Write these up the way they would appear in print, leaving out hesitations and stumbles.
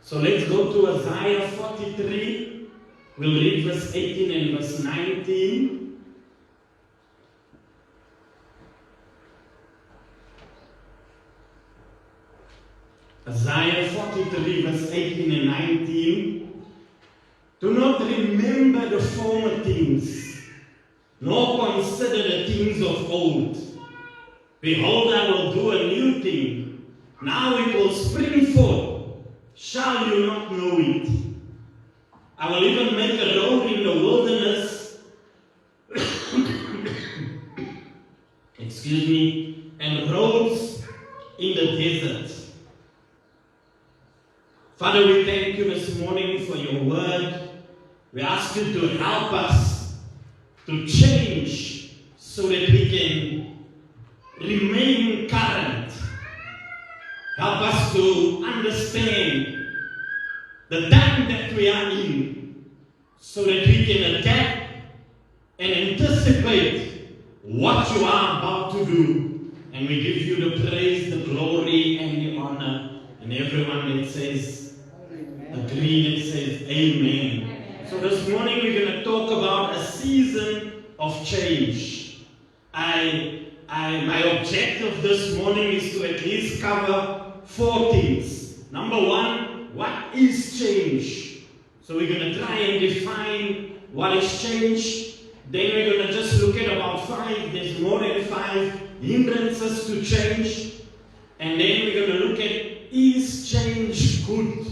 So let's go to Isaiah 43. We'll read verse 18 and verse 19. Isaiah 43 verse 18 and 19. Do not remember the former things, nor consider the things of old. Behold, I will do a new thing. Now it will spring forth. Shall you not know it? I will even make a road in the wilderness, excuse me, and roads in the desert. Father, we thank you this morning for your word. We ask you to help us to change so that we can remain current. Help us to understand the time that we are in so that we can adapt and anticipate what you are about to do. And we give you the praise, the glory, and the honor. And everyone that says, agree, that says, amen. So this morning we're going to talk about a season of change. My objective this morning is to at least cover 4 things. Number 1, what is change? So we're going to try and define what is change. Then we're going to just look at about 5. There's more than 5 hindrances to change. And then we're going to look at, is change good?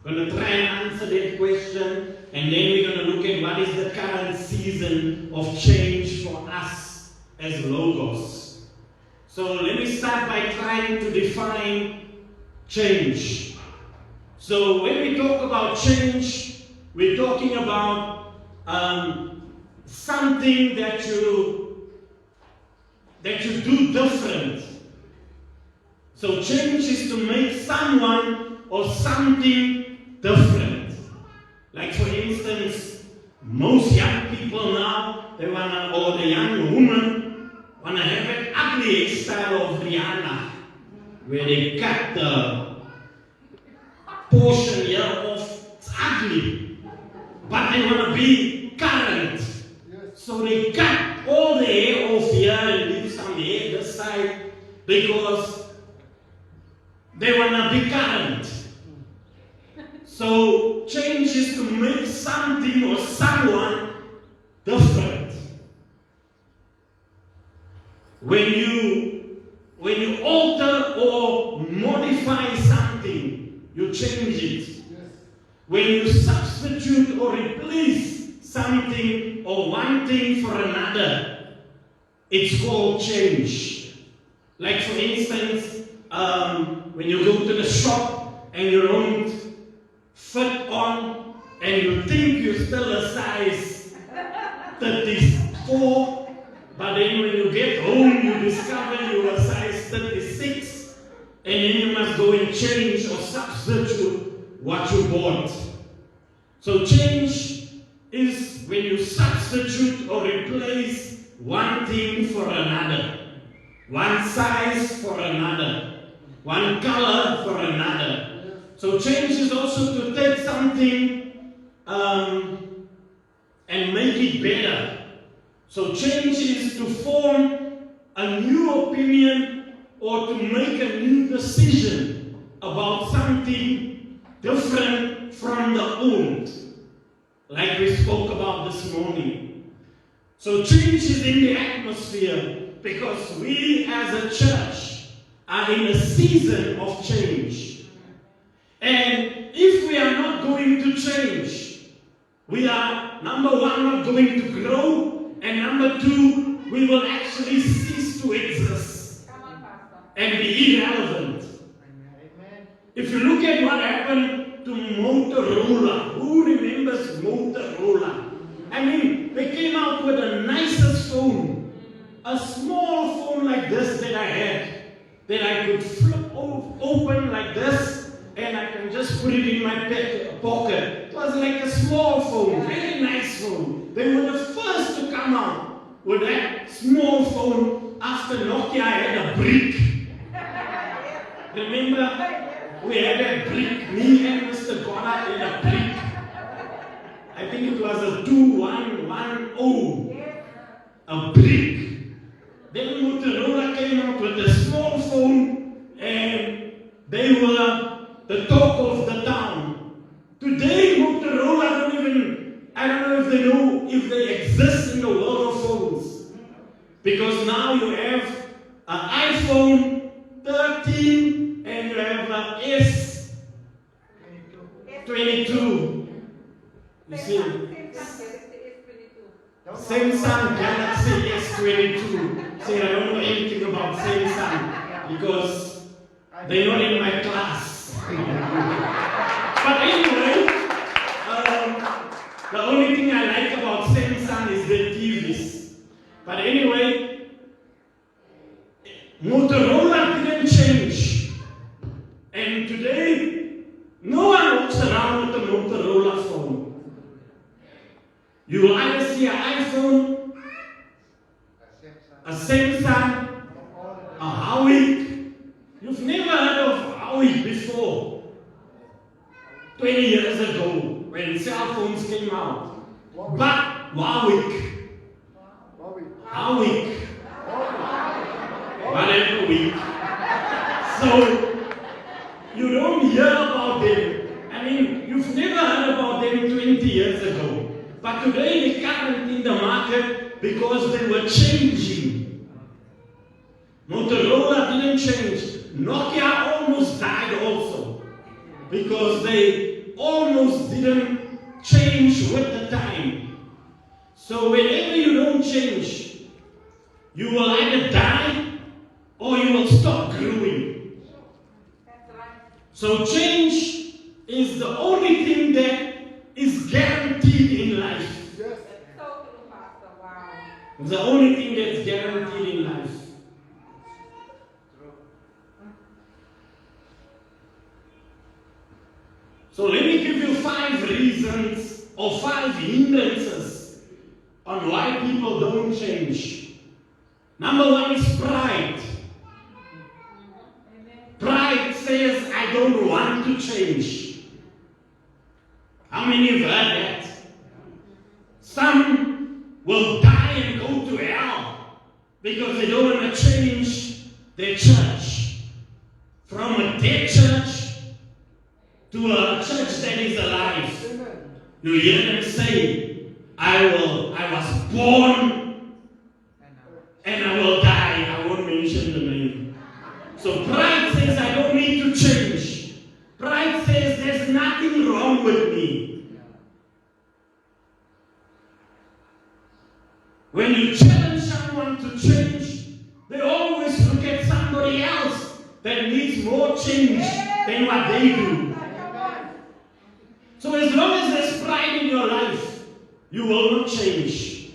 We're going to try and answer that question. And then we're going to look at what is the current season of change for us as Logos. So let me start by trying to define change. So when we talk about change, we're talking about something that you do different. So change is to make someone or something different. Like for instance, most young people now, or the young women wanna have an ugly hairstyle of Rihanna, where they cut the portion here off. It's ugly, but they want to be current. So they cut all the hair off here and leave some hair this side because they want to be current. So change is to make something or someone different. When you alter or modify something, you change it. Yes. When you substitute or replace something or one thing for another, it's called change. Like for instance, when you go to the shop and you don't fit on and you think you're still a size 34, but then when you get home, you discover you are size 36, and then you must go and change or substitute what you bought. So change is when you substitute or replace one thing for another, one size for another, one color for another. So change is also to take something and make it better. So change is to form a new opinion or to make a new decision about something different from the old, like we spoke about this morning. So change is in the atmosphere because we as a church are in a season of change. And if we are not going to change, we are, number 1, not going to grow, and number 2, we will actually cease to exist and be irrelevant. If you look at what happened to Motorola, who remembers Motorola? I mean, they came out with the nicest phone, a small phone like this that I had, that I could flip open like this, and I can just put it in my pocket. It was like a small phone, very nice phone. They were the first to come out with that small phone after Nokia had a brick. Remember? We had a brick, me and Mr. Gona in a brick. I think it was a 2110. A brick. Then Motorola came out with a small phone and they were the talk of the town. Today Motorola I don't know if they know if they exist in the world of phones. Because now you have an iPhone 13 and you have an S22. You see? Samsung Galaxy S22. See, I don't know anything about Samsung because they're not in my class. But anyway, the only thing I like about Samsung is the TVs. But anyway, Motorola didn't change. And today, no one walks around with a Motorola phone. You will either see an iPhone, a Samsung, a Huawei. You've never heard of Huawei before. 20 years ago, when cell phones came out. But Huawei. Whatever week. So, you don't hear about them. I mean, you've never heard about them 20 years ago. But today they current in the market because they were changing. Motorola didn't change. Nokia almost died also. Because they almost didn't change with the time. So whenever you don't change, you will either die or you will stop growing. So change is the only thing that is guaranteed in life. It's the only thing that's guaranteed in life. So let me give you 5 reasons or 5 hindrances on why people don't change. Number 1 is pride. Pride says, I don't want to change. How many have heard that? Some will die and go to hell because they don't want to change their church from a dead church to a church that is alive. You hear them say, I was born and I will die. I won't mention the name. So pride says I don't need to change. Pride says there's nothing wrong with me. When you challenge someone to change, they always look at somebody else that needs more change than what they do. So as long as there's pride in your life, you will not change.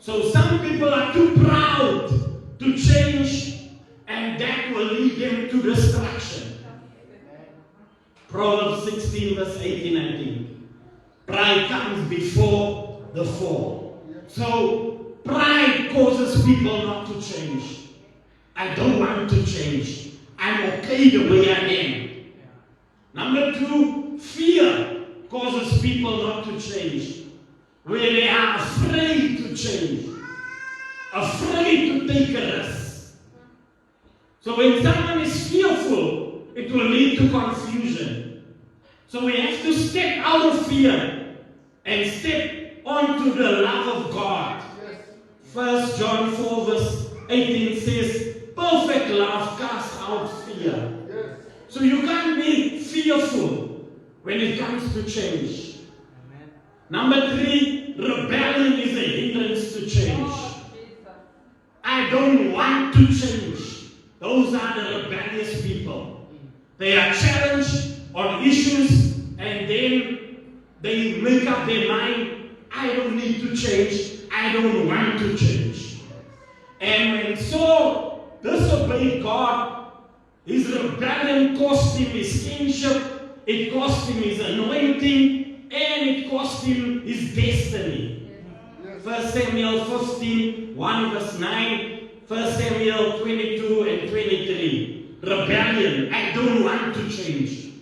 So some people are too proud to change, and that will lead them to destruction. Proverbs 16 verse 18, I think. Pride comes before the fall. So pride causes people not to change. I don't want to change. I'm okay the way I am. Number 2, fear causes people not to change. Where they are afraid to change. Afraid to take a risk. So when someone is fearful, it will lead to confusion. So we have to step out of fear and step onto the love of God. 1 John 4 verse 18 says, perfect love casts out fear. So you can't be fearful when it comes to change. Number 3, rebellion is a hindrance to change. I don't want to change. Those are the rebellious people. They are challenged on issues and then they make up their mind, I don't need to change, I don't want to change. And when Saul disobeyed God, his rebellion cost him his kingship, it cost him his anointing, and it cost him his destiny. 1 Samuel 15, 1 verse 9, 1 Samuel 22 and 23. rebellion. I don't want to change.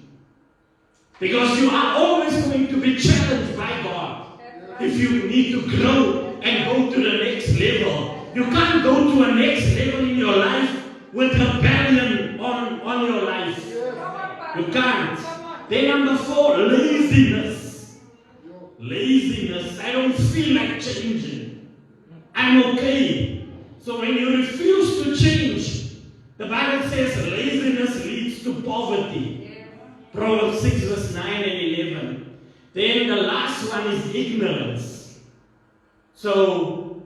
Because you are always going to be challenged by God. If you need to grow and go to the next level, you can't go to a next level in your life with rebellion on your life. You can't. Then number 4, laziness. Laziness. I don't feel like changing. I'm okay. So when you refuse to change, the Bible says laziness leads to poverty. Proverbs 6 verse 9 and 11. Then the last one is ignorance. So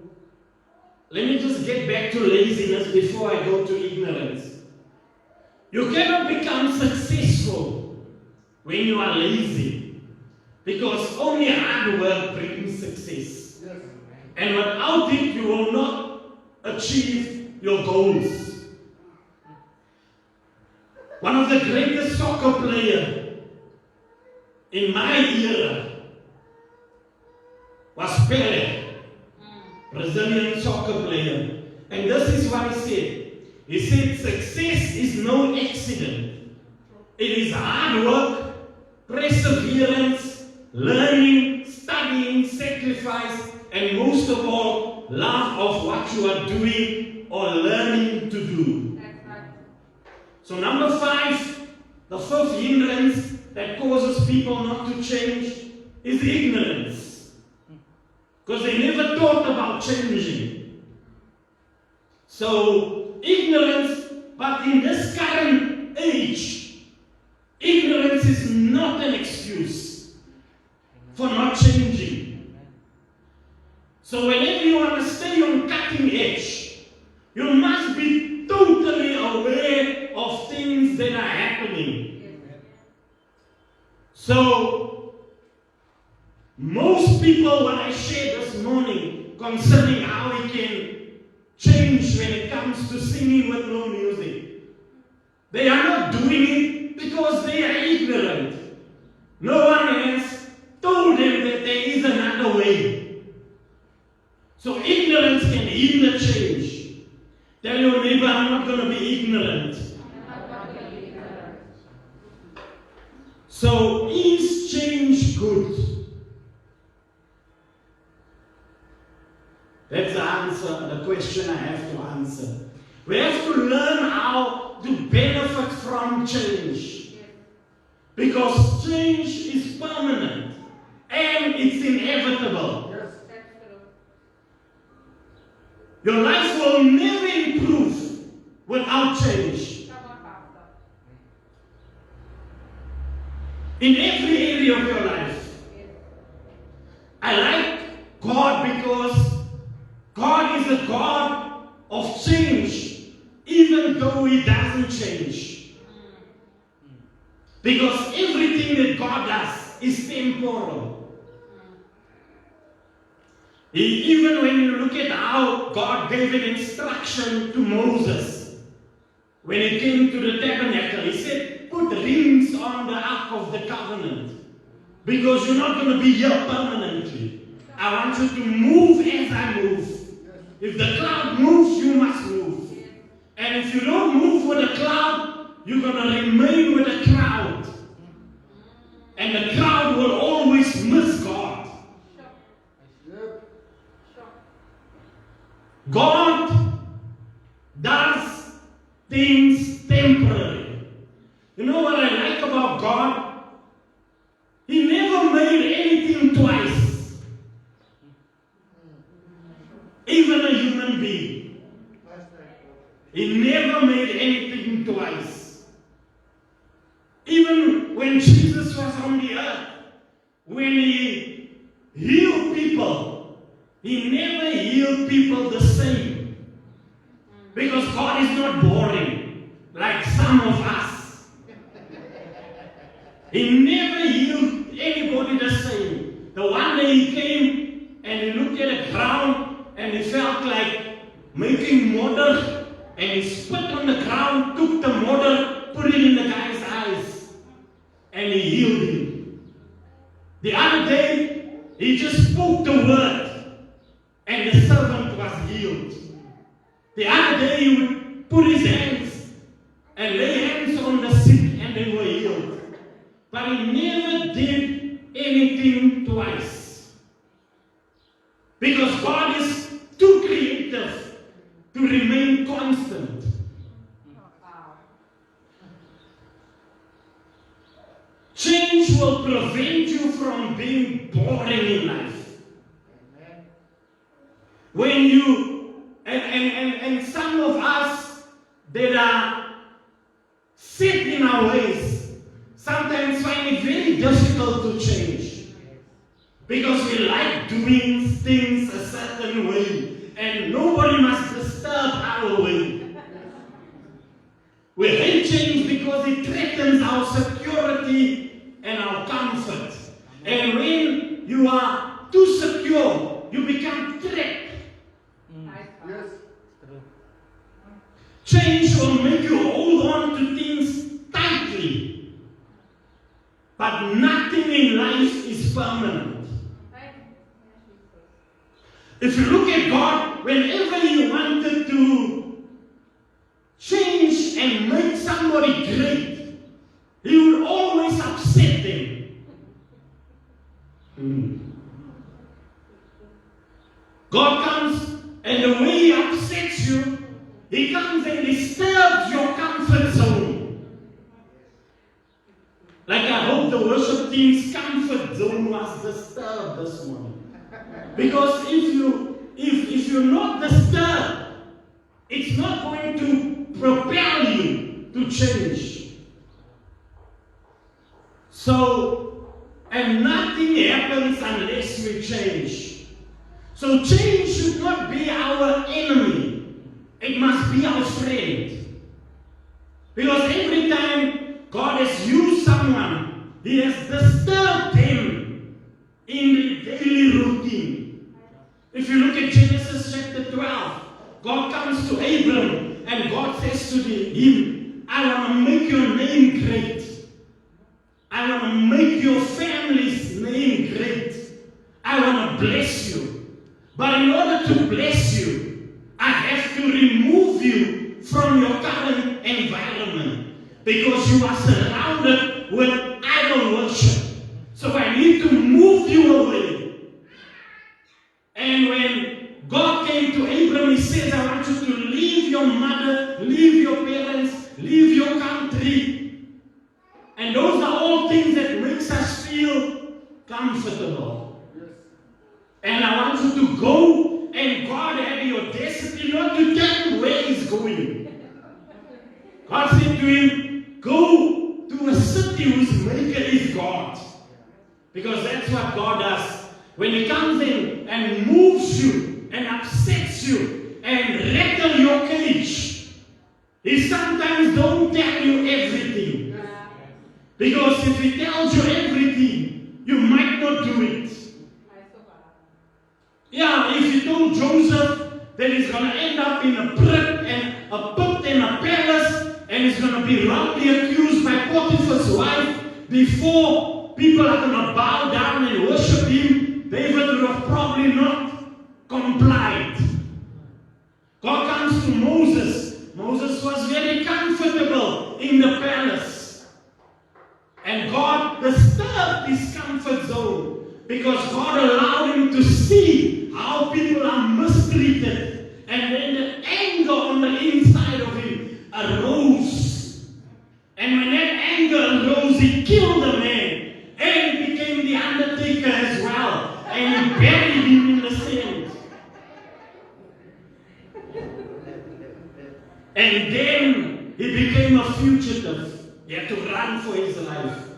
let me just get back to laziness before I go to ignorance. You cannot become successful when you are lazy, because only hard work brings success. And without it, you will not achieve your goals. One of the greatest soccer players in my era was Pelé, Brazilian soccer player. And this is what he said. He said, success is no accident. It is hard work, perseverance, learning, studying, sacrifice, and most of all, love of what you are doing or learning to do. So number 5, the 5th hindrance that causes people not to change is ignorance. Because they never thought about changing. So ignorance, but in this current age, ignorance is not an excuse for not changing. So whenever you want to stay on cutting edge, you must be totally aware of things that are happening. So most people, what I shared this morning concerning how we can change when it comes to singing with no music, they are not doing it because they are ignorant. No one has told them that there is another way. So ignorance can hinder change. Tell your neighbor, I'm not going to be ignorant. So is change good? That's the answer, the question I have to answer. We have to learn how to benefit from change. Because change is permanent and it's inevitable. Your life will never improve without change. In every area of your life. I like God because God is a God of change, even though He doesn't change. Because everything that God does is temporal. Even when you look at how God gave an instruction to Moses, when he came to the tabernacle, He said, put rings on the ark of the covenant, because you're not going to be here permanently. I want you to move as I move. If the cloud moves, you must move. And if you don't move with the cloud, you're going to remain with the crowd. And the crowd will always miss God. God does things temporary. You know what I like about God? He never made anything twice. Even a human being. He never made anything twice. Even when Jesus was on the earth, when He healed people, He never healed people the same. Because God is not boring like some of us. He never healed anybody the same. The one day He came and He looked at the ground and He felt like making mortar, and He spit on the ground, took the mortar, put it in the guy's eyes, and He healed him. The other day, He just spoke the word, and the servant was healed. The other day, He would put His hands and lay but he never did anything twice. Because God is too creative to remain constant. Change will prevent you from being boring in life. When you, and some of us that are set in our ways, sometimes find it very difficult to change. Because we like doing things a certain way, and nobody must disturb our way. We hate change because it threatens our security and our comfort. And when you are too secure, you become trapped. Yes. Change will make you hold on to things tightly. But nothing in life is permanent. If you look at God, whenever He wanted to change and make somebody great, He would always upset them. God comes, and the way He upsets you, He comes and disturbs your comfort zone. Like I hope the worship team's comfort zone was disturbed this morning. Because if you're not disturbed, it's not going to propel you to change. So, and nothing happens unless we change. So change should not be our enemy. It must be our friend. Because every time God has used someone, He has disturbed them in the daily routine. If you look at Genesis chapter 12, God comes to Abram and God says to him, I want to make your name great. I want to make your family's name great. I want to bless you. But in order to bless you, I have to remove you from your current environment. Because you are surrounded with idol worship. So I need to move you away. And when God came to Abram, He says, I want you to leave your mother, leave your parents, leave your country. And those are all things that makes us feel comfortable. Yes. And I want you to go, and God had the audacity not to tell him where He's going. God said to him, go to a city whose maker is God. Because that's what God does. When He comes in and moves you and upsets you and rattles your cage, He sometimes don't tell you everything. Because if He tells you everything, you might not do it. Yeah, if He told Joseph that he's going to end up in a pit and a palace, and he's going to be wrongly accused by Potiphar's wife before people are going to bow down and worship him, David would have probably not complied. God comes to Moses. Moses was very comfortable in the palace. And God disturbed his comfort zone because God allowed him to see how people are mistreated. And then the anger on the inside of him arose. And when that anger arose, he killed the man. And he became the undertaker as well. And he buried him in the sand. And then he became a fugitive. He had to run for his life.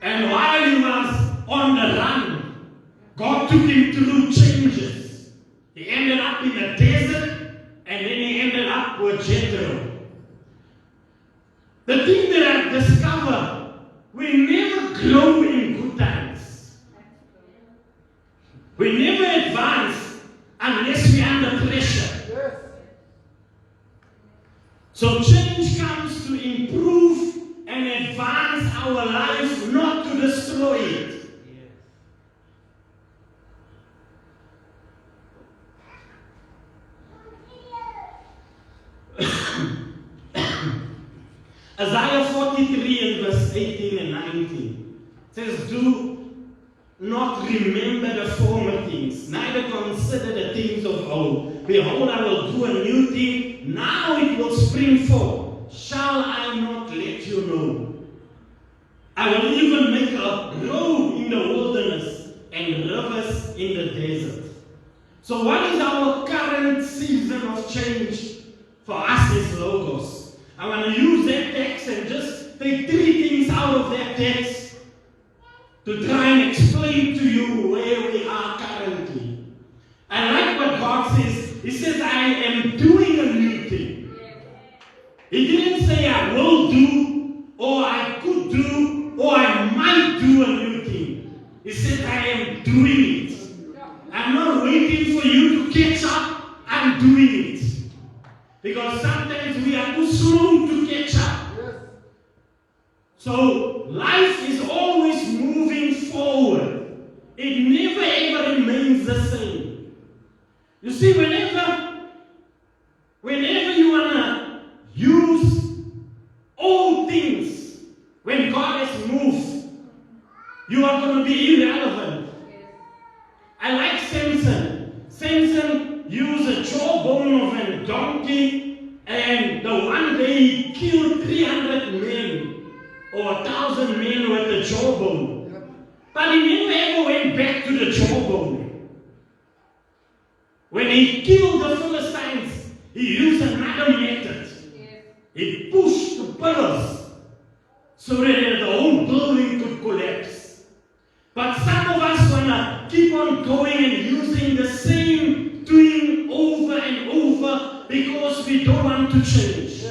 And while he was on the run, God took him through changes. He ended up in a desert, and then he ended up with Jethro. The thing that I've discovered, we never grow in good times. We never advance unless we're under pressure. Yes. So change comes to improve and advance our life, not to destroy it. Isaiah 43 and verse verse 18 and 19. It says, do not remember the former things, neither consider the things of old. Behold, I will do a new thing. Now it will spring forth. Shall I not let you know? I will even make a road in the wilderness and rivers in the desert. So what is our current season of change for us as Logos? I want to use that text and just take 3 things out of that text to try and explain to you where we are currently. I like what God says. He says, I am doing a new thing. He didn't say I will do, or I could do, or I might do a new thing. He said, I am doing it. I'm not waiting for you to catch up. I'm doing it. Because sometimes we are too slow to catch up. So life is always moving forward. It never ever remains the same. You see, whenever you want to use old things, when God has moved, you are going to be irrelevant. I like Samson. Samson used a jawbone of a donkey, and the one day he killed 300 men or 1,000 men with the jawbone. But he never ever went back to the jawbone. When he killed the Philistines, he used another method. He pushed the pillars so that the whole building could collapse. But some of us want to keep on going and using the same thing over and over because we don't want to change.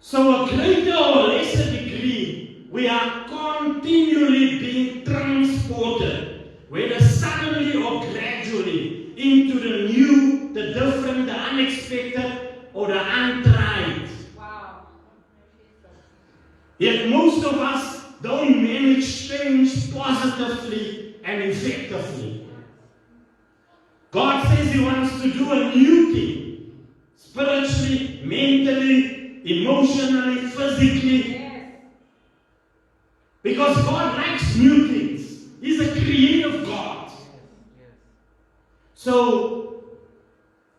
So a greater or lesser degree, we are continually being transported, whether suddenly or gradually, into the new, the different, the unexpected, or the untried. Wow. Yet most of us don't manage change positively and effectively. God says He wants to do a new thing, spiritually, mentally, emotionally, physically. Yes. Because God likes new things. He's a creative God. So,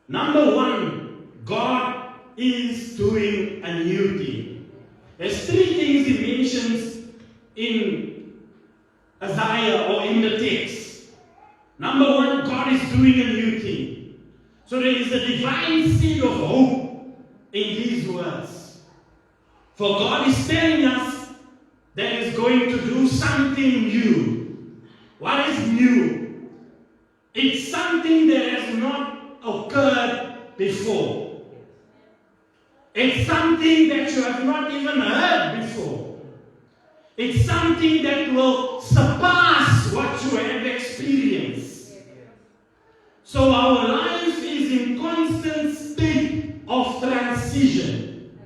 number one, God is doing a new thing. There's 3 things He mentions in Isaiah or in the text. Number one, God is doing a new thing. So there is a divine seed of hope in these words. For God is telling us that He's going to do something new. What is new? It's something that has not occurred before. It's something that you have not even heard before. It's something that will surpass what you have experienced. So our life is in constant state of transition.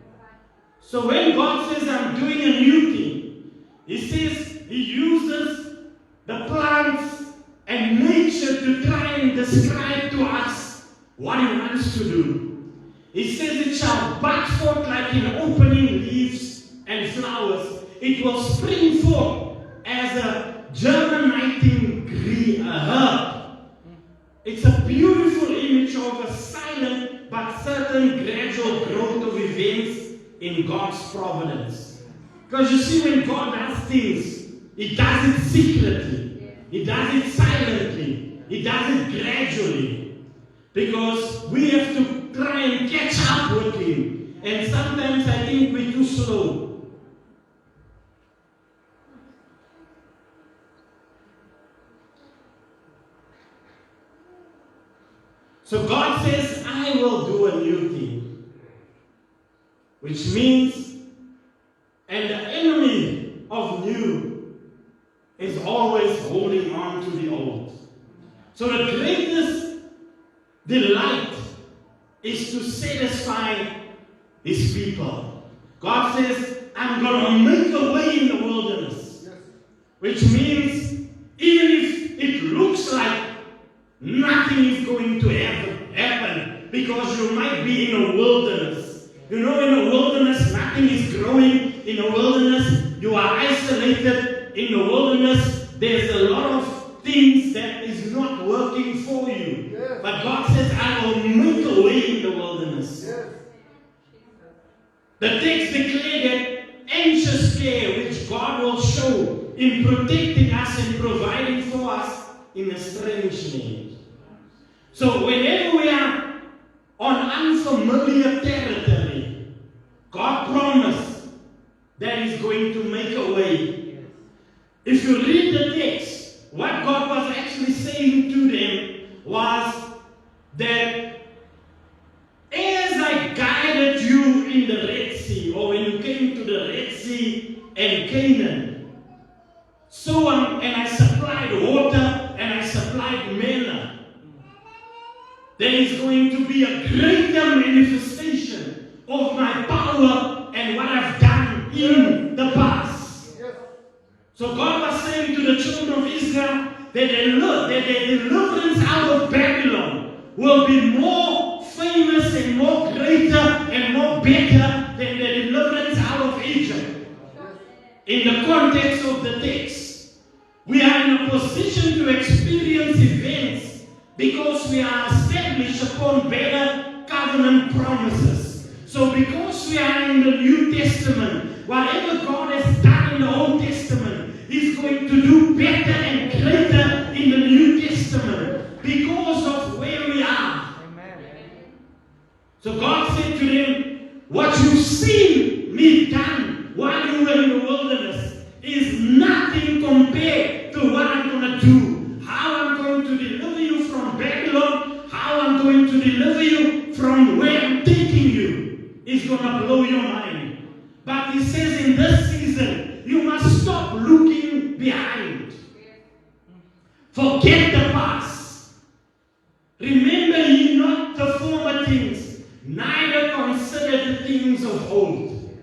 So when God says, I'm doing a new thing, He says He uses the plants and nature to try and describe to us what He wants to do. He says it shall bud forth like in opening leaves and flowers. It will spring forth as a germinating green herb. It's a beautiful image of a silent but certain gradual growth of events in God's providence. Because you see, when God does things, He does it secretly. He does it silently. He does it gradually. Because we have to try and catch up with Him. And sometimes I think we're too slow. So God says, I will do a new thing. Which means, and the enemy of new is always holding on to the old. So the greatest delight is to satisfy His people. God says, I'm going to make a way in the wilderness. Which means, even if it looks like nothing is going to happen, because you might be in a wilderness. You know, in a wilderness, nothing is growing. In a isolated in the wilderness, there's a lot of things that is not working for you. Yes. But God says, I will make a way in the wilderness. Yes. The text declared that anxious care which God will show in protecting us and providing for us in a strange land. So whenever we are on unfamiliar territory, God promised that He's going to make a way. If you read the text, what God was actually saying to them was that as I guided you in the Red Sea, or when you came to the Red Sea and Canaan, so on, and I supplied water and I supplied manna, there is going to be a greater manifestation of my power and what I've done in the past. So God was saying to the children of Israel that their deliverance out of Babylon will be more famous and more greater and more better than the deliverance out of Egypt. In the context of the text, we are in a position to experience events because we are established upon better covenant promises. So because we are in the New Testament, whatever God has done in the Old Testament, He's going to do better and greater in the New Testament because of where we are. So God said to them, what you've seen me done while you were in the wilderness is nothing compared to what I'm going to do. How I'm going to deliver you from Babylon, how I'm going to deliver you from where I'm taking you is going to blow your mind. But He says in this season, you must stop looking behind. Forget the past. Remember ye not the former things, neither consider the things of old.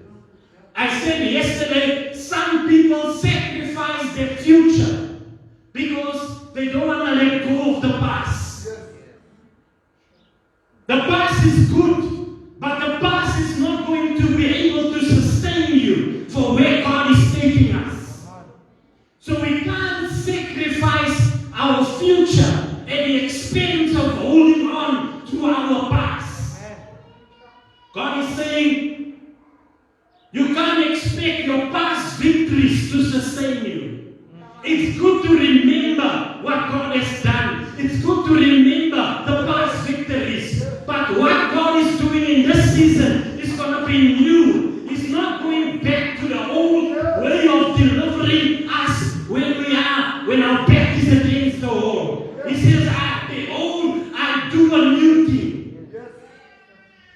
I said yesterday, some people sacrifice their future because they don't want to let go of the past. The past is good, but the past is not going to be able to sustain you for where God is taking us. So we can't sacrifice our future at the expense of holding on to our past. God is saying, you can't expect your past victories to sustain you. It's good to remember what God has done. It's good to remember the past victories. But what God is doing in this season is going to be new. He's not going back to the old way of delivering us when our back is against the wall. He says, behold, I do a new thing.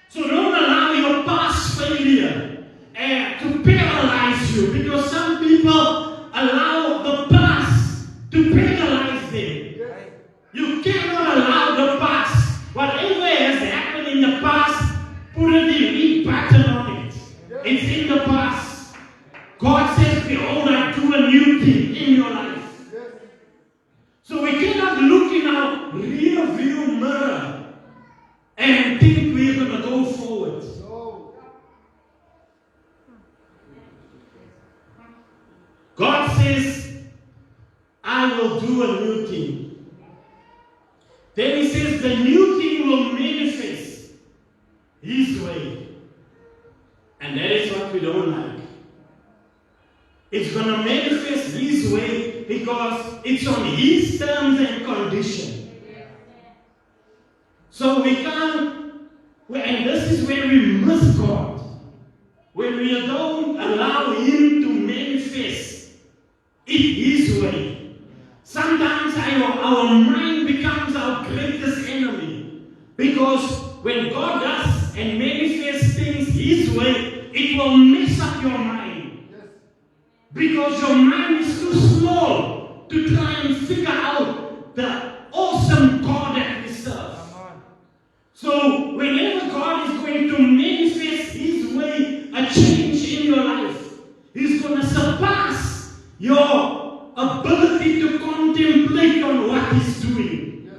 So don't allow your past failure to paralyze you, because some people allow the past to paralyze them. You cannot allow the past, whatever has happened in the past, put a delete button on it. It's in the past. God says, behold, I do a new thing in your life. So we cannot look in our rear view mirror and think we're going to go forward. God says, I will do a new thing. Then He says, the new thing will manifest His way. And that is what we don't like. It's going to manifest His way because it's on His terms and conditions. So we can't, and this is where we miss God. When we don't allow Him to manifest it His way. Sometimes our mind becomes our greatest enemy. Because when God does and manifests things His way, it will mess up your mind. Because your mind is too small to try and figure out the awesome God that we serve. So whenever God is going to manifest His way, a change in your life, He's going to surpass your ability to contemplate on what He's doing.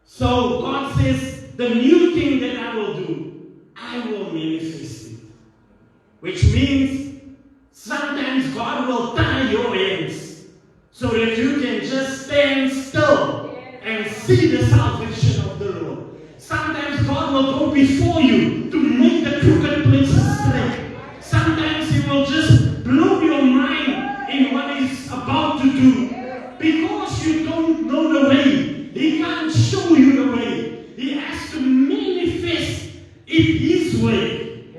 So God says, the new thing that I will do, I will manifest it. Which means sometimes sometimes God will tie your hands so that you can just stand still and see the salvation of the Lord. Sometimes God will go before you to make the crooked places straight. Sometimes He will just blow your mind in what He's about to do. Because you don't know the way, He can't show you the way. He has to manifest it His way.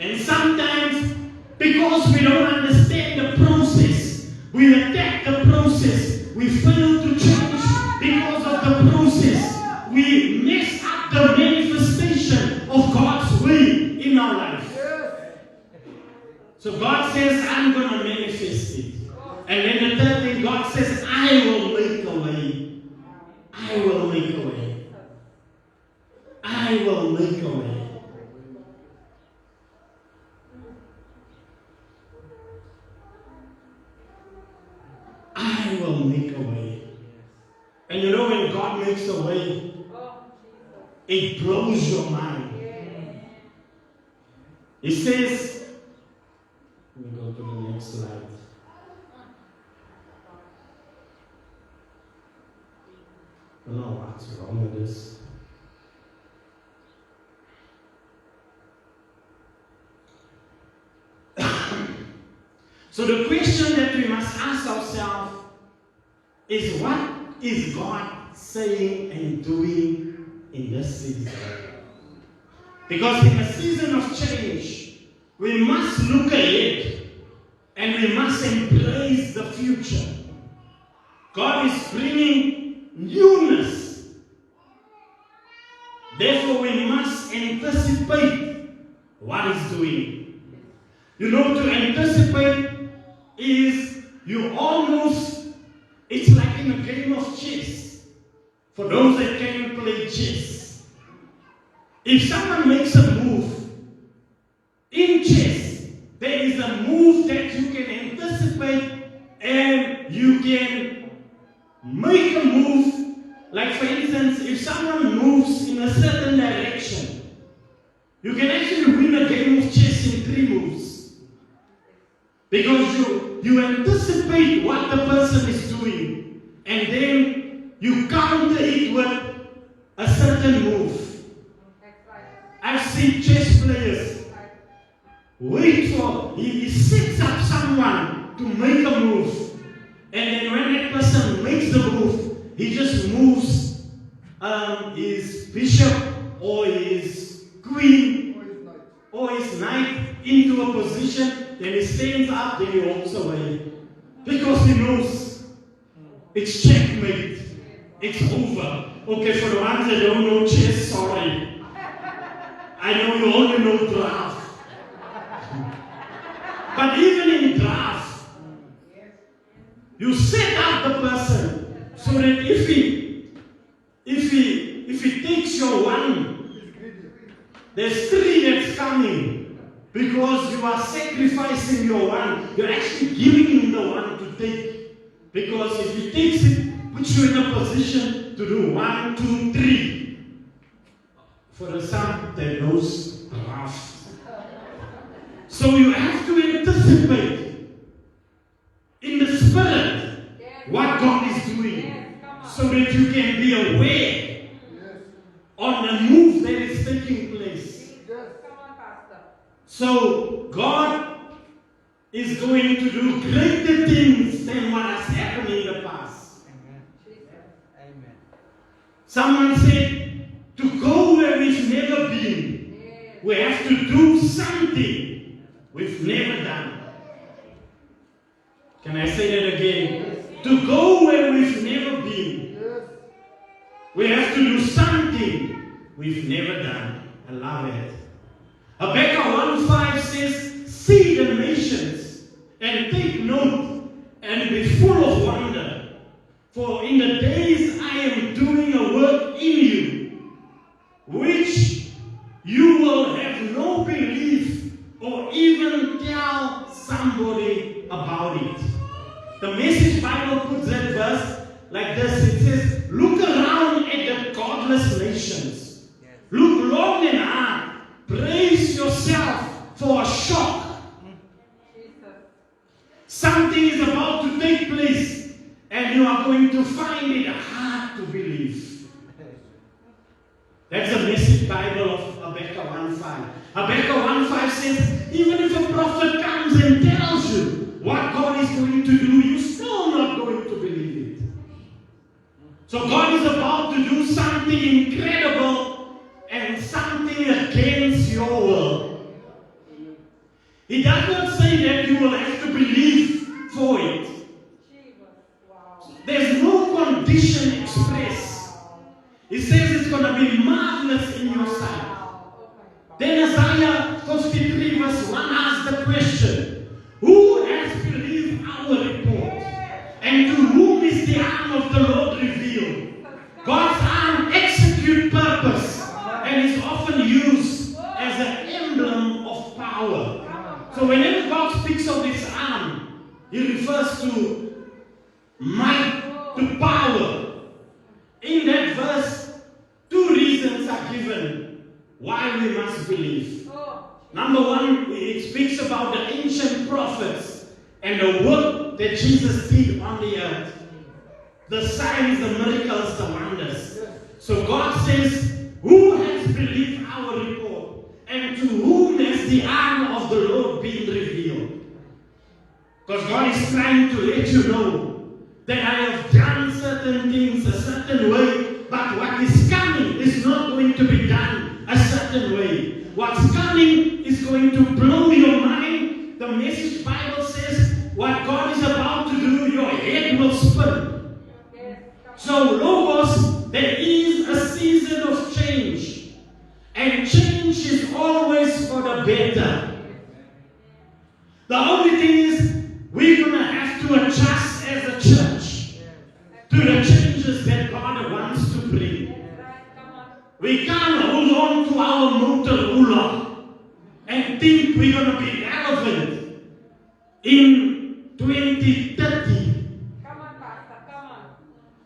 And sometimes, because we don't understand the process, we attack the process. We fail to change because of the process. We mess up the manifestation of God's way in our life. So God says, I'm going to manifest it. And then the third thing, God says, I will make a way. I will make a way. I will make a way. I will make a way. And you know when God makes a way, it blows your mind. He says, let me go to the next slide. I don't know what's wrong with this. So the question that we must ask ourselves is, what is God saying and doing in this season? Because in a season of change, we must look ahead and we must embrace the future. God is bringing newness. Therefore, we must anticipate what He's doing. You know, to anticipate is you almost, it's like in a game of chess. For those that can play chess, if someone makes a move in chess, there is a move that you can anticipate and you can make a move. Like for instance, if someone moves in a certain direction, you can actually win a game of chess in 3 moves. Because you anticipate what the person is doing, and then you counter it with a certain move. I've seen chess players wait for, he sets up someone to make a move, and then when that person makes the move, he just moves his bishop or his queen or his knight into a position, then he stands up, then he walks away. Because he knows it's checkmate. It's over. Okay, for the ones that don't know chess, sorry. I know you only know draft. But even in draft, you set up the person so that if he takes your one, there's 3 that's coming. Because you are sacrificing your one. You're actually giving him the one to take. Because if he takes it, puts you in a position to do 1, 2, 3. For the some that knows rough. So you have to anticipate in the spirit what God is doing. So that you can be aware on the move that is taking place. So God is going to do greater things than what has happened in the past. Amen. Someone said, to go where we've never been, we have to do something we've never done. Can I say that again? To go where we've never been, we have to do something we've never done. I love it. Habakkuk 1:5 says, see the nations and take note and be full of wonder. For in the days I am doing a work in you, which you will have no belief or even tell somebody about it. The Message Bible puts that verse like this. It says, look around at the godless nations. Look long and hard. Brace yourself for a shock. Something is about to take place, and you are going to find it hard to believe. That's the message Bible of Habakkuk 1:5. Habakkuk 1:5 says, even if a prophet comes and tells you what God is going to do, you're still not going to believe it. So God is about to do something incredible and something against your will. He does not say that you will have to believe for it. There's no condition expressed. He says it's going to be marvelous in your sight. Then Isaiah 53 verse 1 asks the question, who has believed our report? And to whom is the arm of the Lord revealed? God's arm executes purpose and is often used as an emblem of power. So whenever God speaks of his arm, he refers to might, to power. In that verse, two reasons are given why we must believe. Number one, it speaks about the ancient prophets and the work that Jesus did on the earth. The signs, the miracles, the wonders. So God says, who has believed our report? And to whom has the arm of the Lord been revealed? Because God is trying to let you know that I have done certain things a certain way, but what is coming is not going to be done a certain way. What's coming is going to blow your mind. The Message Bible says, what God is about to do, your head will spin. So, Logos, there is a season of change. And change is always for the better. The only thing is, we're going to have to adjust as a church to the changes that God wants to bring. We can't hold on to our Motorola and think we're going to be relevant in 2030. Come on, Pastor, come on.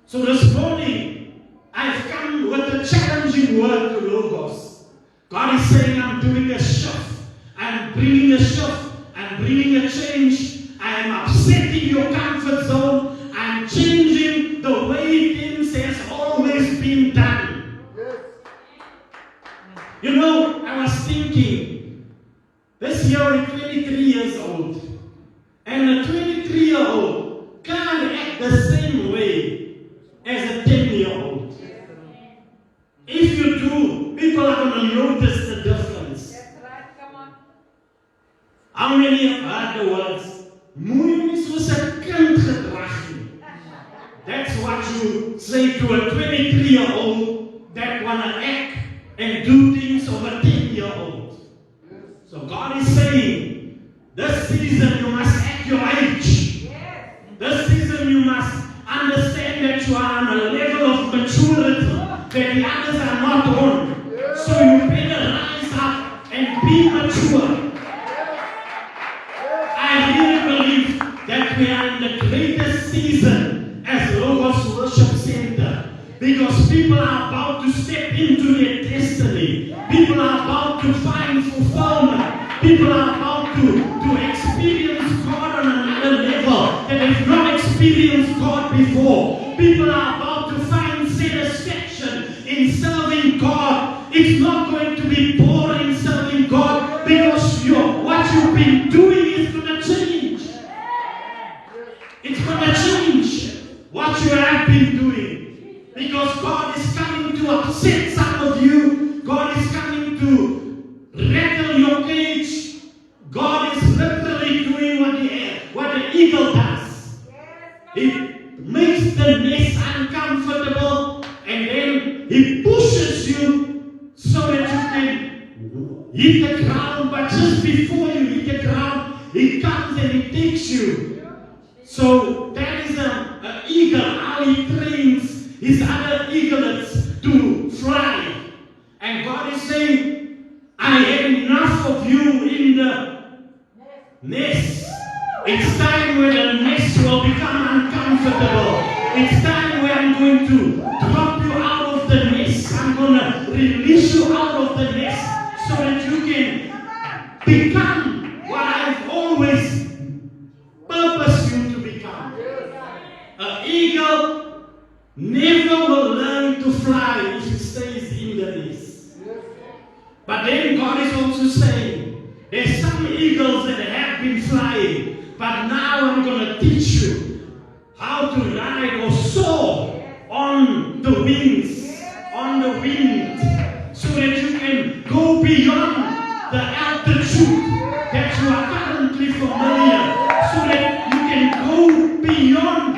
So this morning, I've come with a challenging word to Logos. God is saying, I'm doing a shift. I'm bringing a shift. I'm bringing a change. I am upsetting your comfort zone. I'm changing the way things has always been done. You know, I was thinking, this year I'm 23 years old. And a 23-year-old can't act the same way as a 10-year-old. If you do, people are going to notice the difference. That's right, come on. How many have heard the words, mooi nie soos 'n kind gedrag nie? That's what you say to a 23-year-old that want to act and do things of a 10-year-old. So God is saying, this season you must act your age. This season you must understand that you are on a level of maturity that the others are not on. So you better rise up and be mature. I really believe that we are in the greatest season as Logos Worship Center, because people are about to step into their destiny. People are about to find fulfillment. People are about to experience God on another level that they've not experienced God before. People are about to find satisfaction in serving God. It's not going to be boring serving God, because what you've been doing is going to change. It's going to change what you have been doing, because God is coming to upset some of you. God is coming to rattle your cage. God is literally doing what the eagle does. It makes the nest uncomfortable, and then he pushes you so that you can hit the ground. But just before you hit the ground, he comes and he takes you. So that is an eagle, how he trains his other eaglets to fly. And God is saying, I have enough of you in the nest. It's time where the nest will become uncomfortable. It's time where I'm going to drop you out of the nest. I'm going to release you out of the nest so that you can become what I've always purposed eagle never will learn to fly if it stays in the nest. But then God is also saying, there's some eagles that have been flying, but now I'm going to teach you how to ride or soar on the wings, on the wind, so that you can go beyond the altitude that you are currently familiar, so that you can go beyond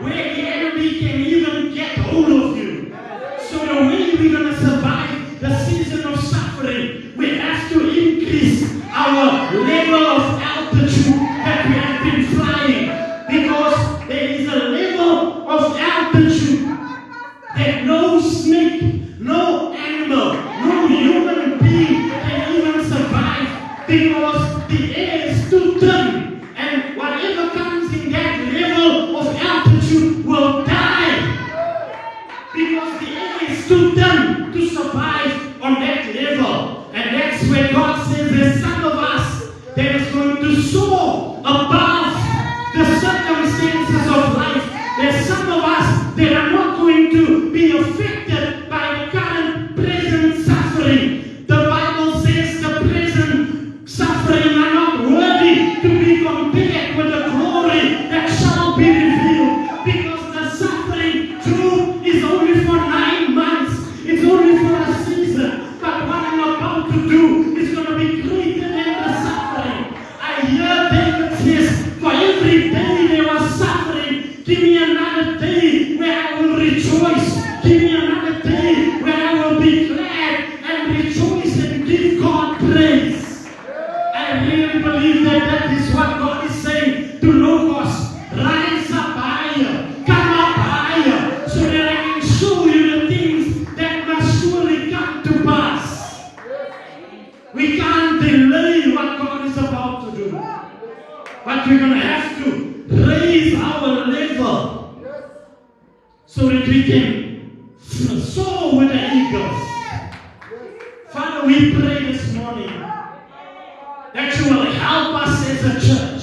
where the enemy can even get hold of you. So the way we're going to survive the season of suffering, we have to increase our level of altitude that we have been flying, because there is a level of altitude that no snake, no animal, no human being can even survive, because the air is too thin, and whatever comes in that level of altitude will die, because the air is too thin to survive on that level. And that's where God says there's some of us that is going to soar above the circumstances of life. There's some of us that are not going to be affected by the current present suffering. The Bible says the present suffering are not worthy to be compared with the glory that shall be revealed. Because the suffering, true, is only for 9 months. It's only for a season. But what I'm about to do is going to be greater than the suffering. I hear David says, for every day there was suffering, give me another day where I will rejoice. Give me another day where I will be glad and rejoice and give God praise. I really believe that that is what God is saying to Logos. Rise up higher, come up higher, so that I can show you the things that must surely come to pass. We can't delay what God is about to do. But we're going to have to raise our level so that we can soar with the eagles. Father, we pray this morning that you will help us as a church